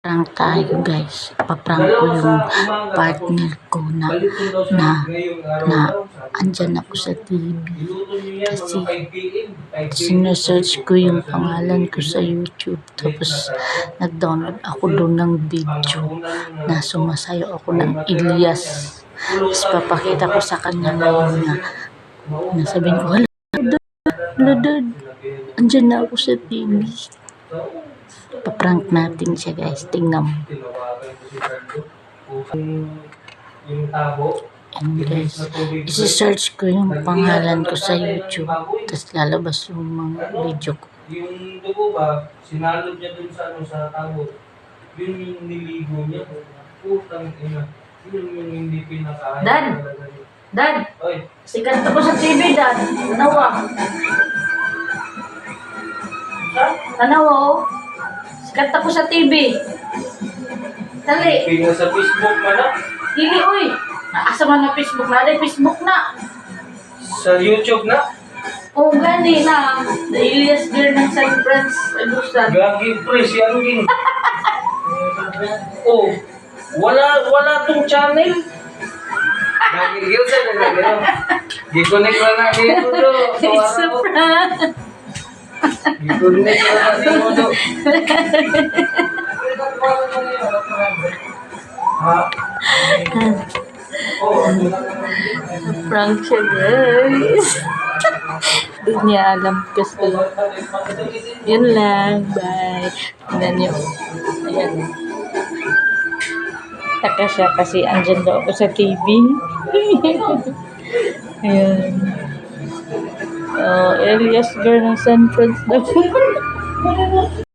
Prank tayo guys. Paprank ko yung partner ko na andyan ako sa TV. Kasi sinesearch ko yung pangalan ko sa YouTube. Tapos nag-download ako doon ng video na sumasayo ako ng Elias. Tapos papakita ko sa kanya ngayon na sabihin ko, hala dad, andyan na ako sa TV. Paprank natin siya guys. Tingnan mo. And guys, isi-search ko yung pangalan ko sa YouTube. Tapos lalabas yung mga video ko. Yung dugo ba, sinalod niya dun sa tabo. Yun yung niligo niya. Putang ina. Yun yung hindi pinakain. Dad! Oy. Sikat ako sa TV, Dad. Tanawa. Tanawa, oh. Sikat ako sa TV. Dali. Pinga sa Facebook man na. Dili, uy. Asa man na Facebook na? Dali, Facebook na. Sa YouTube na. Oh, gani na. The Elias Girl ng San Franz. Agusta. Gagi pre, si Angin. Oh, wala tong channel. Gagi gil sa gano'n. Gi-connect lang na dito do. It's a prank. Gi-connect lang na dito do. Ha? Prank siya, guys. Hindi niya alam kasi. Yun lang. Bye. Tignan niyo. Ayan. Taka siya kasi andyan daw ako sa TV. Ayan. Oh, Elias Girl ng San Franz daw.